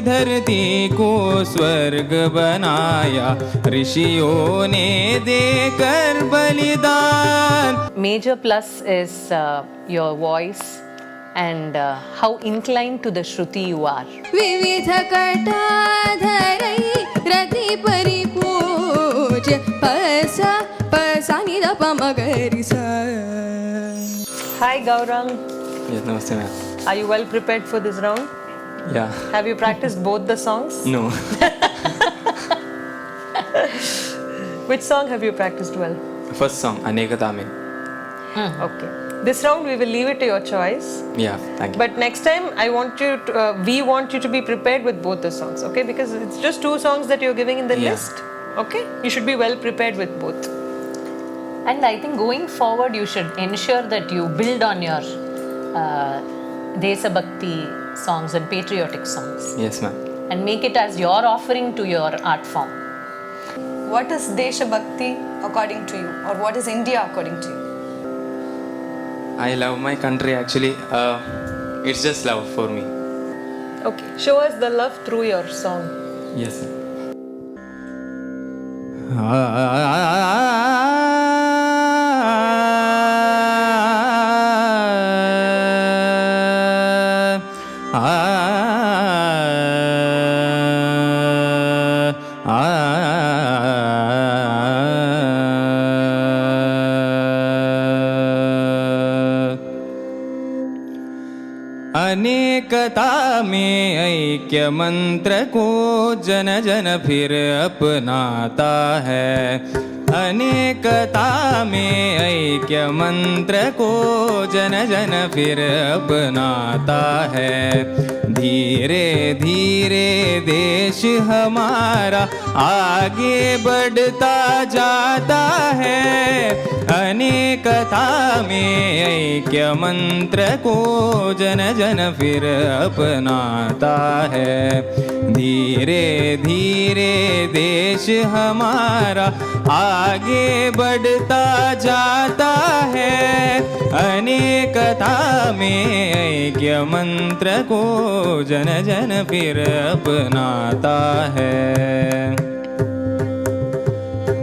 धरती को स्वर्ग बनाया ऋषियों ने देकर बलिदान. Major plus is your voice and how inclined to the Shruti you are. विविध कटाधरै रति परिपूज्य पसा पसा नि द प म ग रि सा. Hi Gaurang, Yes, namaste ma'am. are you well prepared for this round? Yeah. Have you practiced both the songs? No. Which song have you practiced well? First song, Anekata mein. Okay. This round we will leave it to your choice. Yeah, thank you. But next time I want you to, we want you to be prepared with both the songs, okay? Because it's just two songs that you're giving in the Yeah. list, okay? You should be well prepared with both. And I think going forward, you should ensure that you build on your Desa Bhakti songs and patriotic songs Yes, ma'am. and make it as your offering to your art form. What is Desha Bhakti according to you, or what is India according to you? I love my country actually. It's just love for me. Okay. Show us the love through your song. Yes. अनेकता में ऐक्य मंत्र को जन जन फिर अपनाता है. अनेकता में ऐक्य मंत्र को जन जन फिर अपनाता है. धीरे धीरे देश हमारा आगे बढ़ता जाता है. अनेकता में ऐक्य मंत्र को जन जन फिर अपनाता है. धीरे धीरे देश हमारा आगे बढ़ता जाता है. अनेकता में ऐक्य मंत्र को जन जन फिर अपनाता है.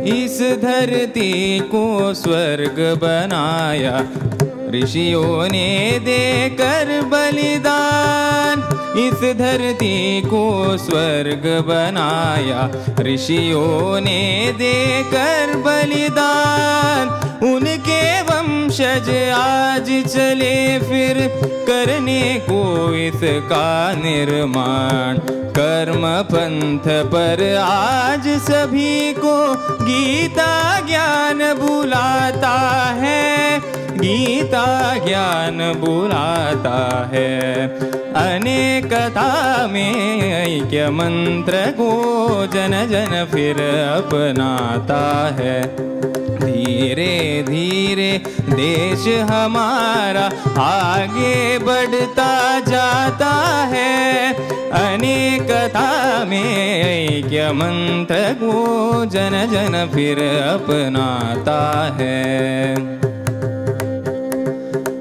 इस धरती को स्वर्ग बनाया ऋषियों ने देकर बलिदान. इस धरती को स्वर्ग बनाया ऋषियों ने देकर बलिदान. उनके वंशज आज चले फिर करने को इसका निर्माण. कर्म पंथ पर आज सभी को गीता ज्ञान बुलाता है. गीता ज्ञान बुलाता है. अनेकता में ऐक्य मंत्र को जन जन फिर अपनाता है. धीरे धीरे देश हमारा आगे बढ़ता जाता है. अनेकता में ऐक्य मंत्र को जन जन फिर अपनाता है.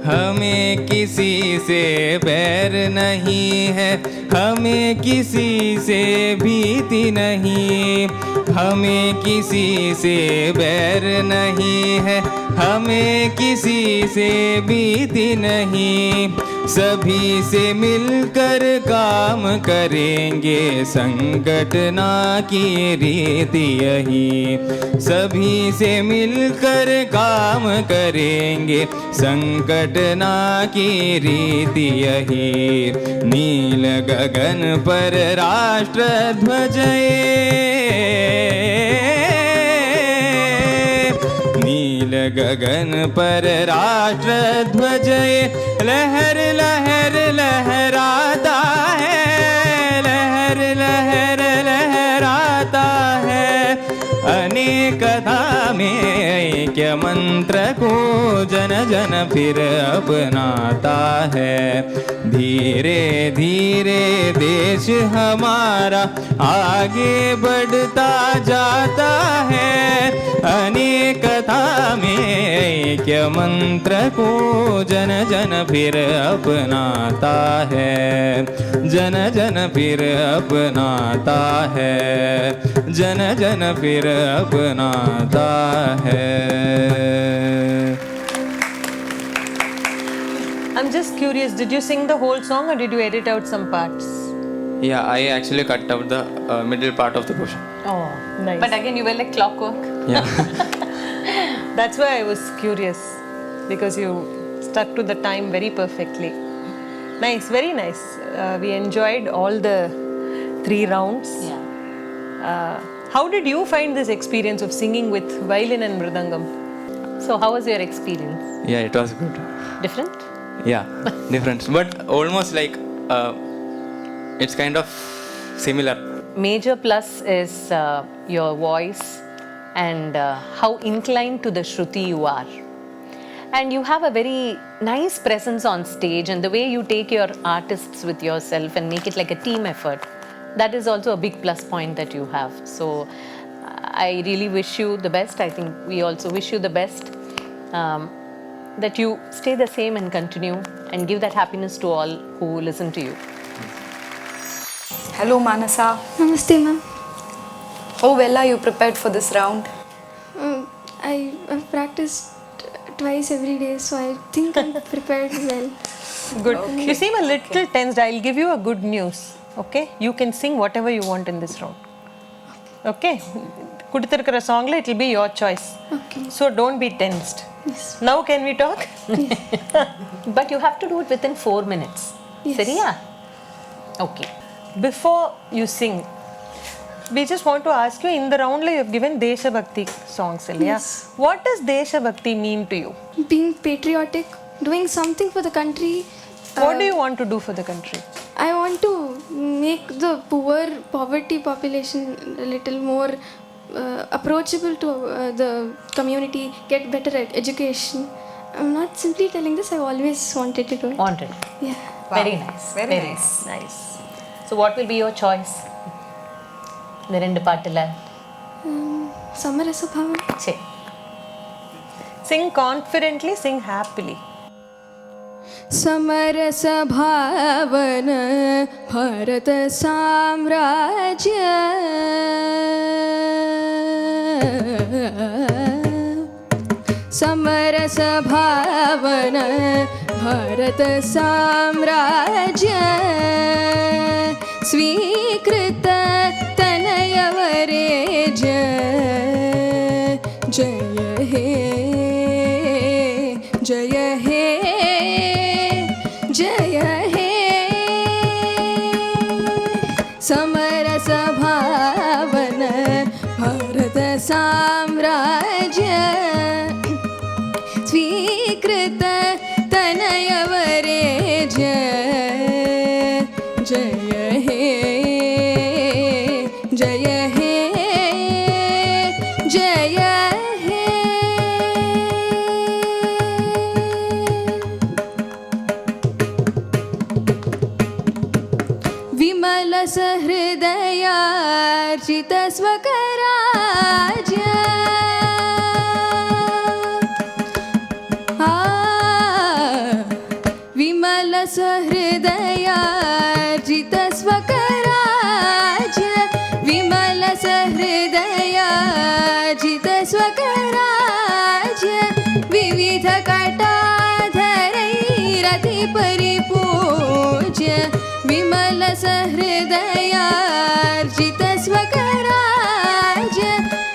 हमें किसी से बैर नहीं है, हमें किसी से भीति नहीं. हमें किसी से बैर नहीं है, हमें किसी से भीति नहीं. सभी से मिलकर काम करेंगे, संकट ना की रीति यही. सभी से मिलकर काम करेंगे, संकट ना की रीति यही. नील गगन पर राष्ट्र ध्वज नील गगन पर राष्ट्र ध्वज लहर लहर लहराता है. लहर लहर लहराता है. अनेकथा में ऐक्य मंत्र को जन जन फिर अपनाता है। धीरे धीरे देश हमारा आगे बढ़ता जाता है। अनेकता में ऐक्य मंत्र को जन जन फिर अपनाता है। जन जन फिर अपनाता है। जन जन फिर अपनाता है। I'm just curious, did you sing the whole song or did you edit out some parts? Yeah, I actually cut out the middle part of the portion. Oh, nice. But again, you were like clockwork. Yeah. That's why I was curious, because you stuck to the time very perfectly. Nice, very nice. We enjoyed all the 3 rounds. Yeah. How did you find this experience of singing with violin and mridangam? So, how was your experience? Yeah, it was good. Different? Yeah, different, but almost like it's kind of similar. Major plus is your voice and how inclined to the shruti you are. And you have a very nice presence on stage, and the way you take your artists with yourself and make it like a team effort. That is also a big plus point that you have. So I really wish you the best. I think we also wish you the best. That you stay the same and continue and give that happiness to all who listen to you. Hello Manasa. Namaste, ma'am. How well are you prepared for this round? I've practiced twice every day, so I think I'm prepared well. Good. You seem a little tensed. I'll give you a good news. Okay? You can sing whatever you want in this round. Okay? Kuditirukara song la it will be your choice. Okay. So don't be tensed. Yes. Now can we talk? But you have to do it within 4 minutes. Yes. Seriya? Okay. Before you sing, we just want to ask you, in the round la you have given Desha Bhakti songs. Yes. What does Desha Bhakti mean to you? Being patriotic, doing something for the country. What do you want to do for the country? I want to make the poverty population a little more approachable to the community, get better education. I'm not simply telling this, I've always wanted to do it. Wanted. Yeah. Very nice. Very nice. Nice. So, what will be your choice? The rendu paatula. Samarasa Bhavan. Che. Sing confidently, sing happily. समरस भावन भारत साम्राज्य समरस भावन भारत साम्राज्य स्वीकृत तनयवरेज जय हे जय हे जय हे समरस भावन भारत साम्राज्य स्वीकृत तनयवरेज जय हे जय हे जय हे विमल सहृदयार्चित स्वकराज्य विमल सहृदयार्चित स्वकराज्य विमल सहृदयार्चित स्वकराज्य विविध कटाधरैरति परिपूज्य विमल सहृदयार्चित स्वकराज्य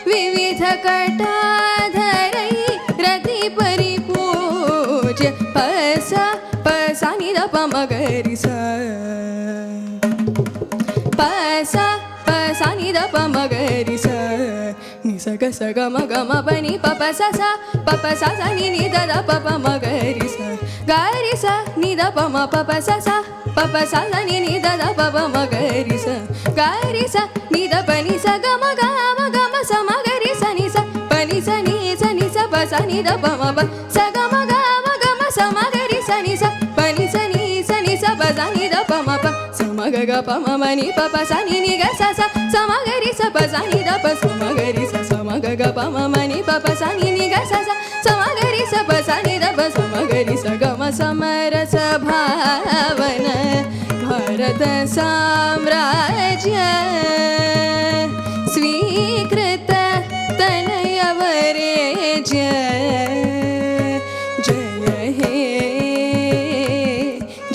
विविध कटाधरैरति परिपूज्य पसा पसा नि द प म ग रि सा पसा पसा नि द प म ग रि सा नि स ग स ग म ग म प नि प प सा सा प प सा सा नि नि द द प प म ग रि सा ग रि सा नि द प म प प सा सा प प सा सा नि नि द द प प म ग रि सा ग रि सा नि द प नि सा ग म ग म स म ग रि sa ni da pa ma pa sa ga ma sa ma ga ri sa ni sa pa ni sa pa sa ni da pa ma pa sa ma ga pa ma ma ni pa pa sa ni ga sa ma ga ri sa pa sa ni da pa sa ma ga ri sa ma ga pa ma ma ni pa pa sa ni ga sa ma ga ri sa pa sa ni da pa sa ma ga ri sa ga ma samarasa bhavana Bharat साम्राज्य स्वीकृत तनयवरेज्य जय हे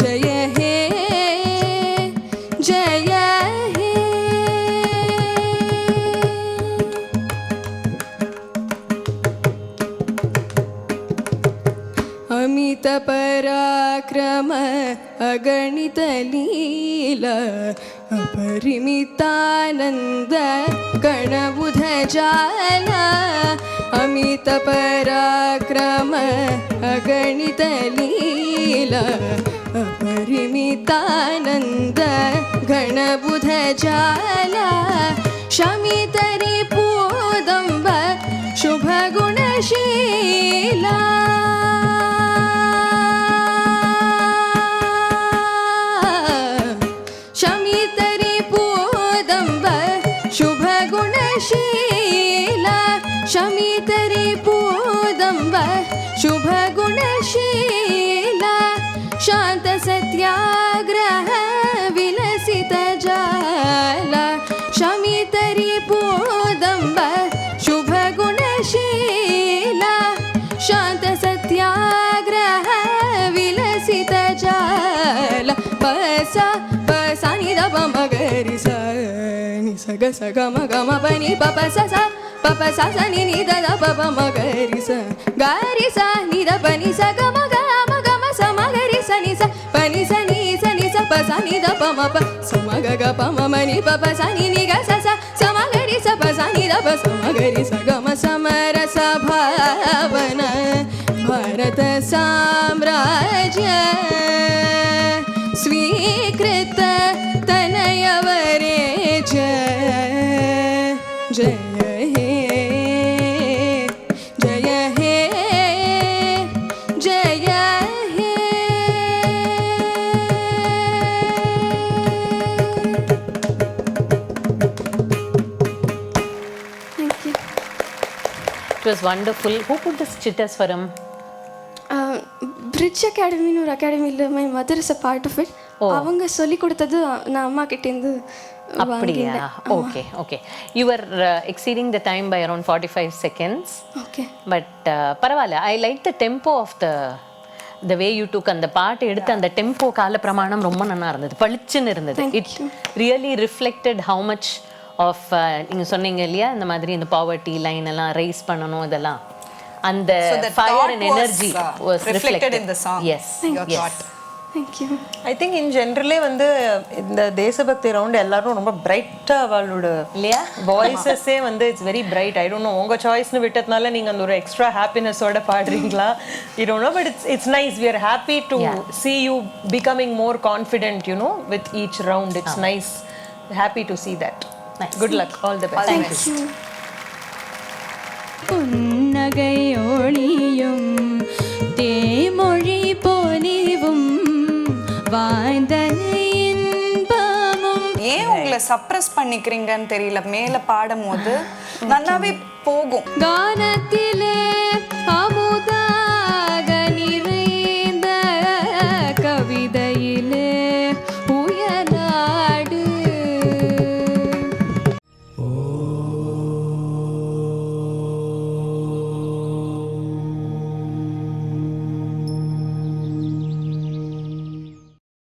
जय हे जय हे अमित पराक्रम अगणित लीला अपरिमितानंद गणबुध जाला अमित पराक्रम अगणित लीला अपरिमितानंद गणबुध जाला शमितरी पूदंब शुभ गुणशीला शमितरी पूदंब शुभ गुणशीला शांत सत्याग्रह विलसित जाला शमितरी पूदंब शुभ गुणशीला शांत सत्याग्रह विलसित जाला पसा पसा नि द प म ग रि सा नि स ग म ग म प नि प प सा सा Papa sa sa ni ni da da pa pa ma ga ri sa ni da pa ni sa ga ma sa ma ga ri sa ni sa pa ni sa pa sa ni da pa ma pa ma ni pa pa sa ni ga sa ma ga ri sa pa sa ni da pa sa ma ga ri sa ga ma samarasa bhavana Bharat Samrajya Svikrita Tanayavareja Jaya It was wonderful. Who put this Chitta Swaram? Bridge Academy or Academy, my mother is a part of it. அவங்க சொல்லி கொடுத்தது நான் அம்மா கிட்ட இருந்து அப்படியா? Okay, okay. You were exceeding the time by around 45 seconds. Okay. But பரவாயில்ல. I like the tempo of the way you took அந்த பாட்டு எடுத்து அந்த டெம்போ கால பிரமாணம் ரொம்ப நல்லா இருந்தது. பளிச்சுன்னு இருந்தது. It really reflected how much of நீங்க சொன்னீங்க இல்லையா இந்த மாதிரி இந்த பாவர்ட்டி லைன் எல்லாம் ரைஸ் பண்ணனும் இதெல்லாம் அந்த fire and energy was reflected in the song. Yes. Your thought. Thank you. I think in generally வந்து இந்த தேசபக்தி ரவுண்ட் எல்லாரும் ரொம்ப பிரைட்டா அவளோட இல்லையா வாய்ஸஸே வந்து it's very bright. I don't know உங்க சாய்ஸ்னு விட்டதுனால நீங்க அந்த ஒரு எக்ஸ்ட்ரா ஹாப்பினஸோட பாடுறீங்களா I don't know but it's nice. we are happy to see you becoming more confident, you know, with each round. It's nice. Happy to see that. Nice. Good luck. All the best. Thank you. புன்னகையொளியும் தேமொழி பொலிவும் வாய்ந்த இன்பமும் ஏன் உங்களை suppress பண்ணிக்கிறீங்கன்னு தெரியல. மேல பாடும் போது நல்லாவே போகும். கானத்திலே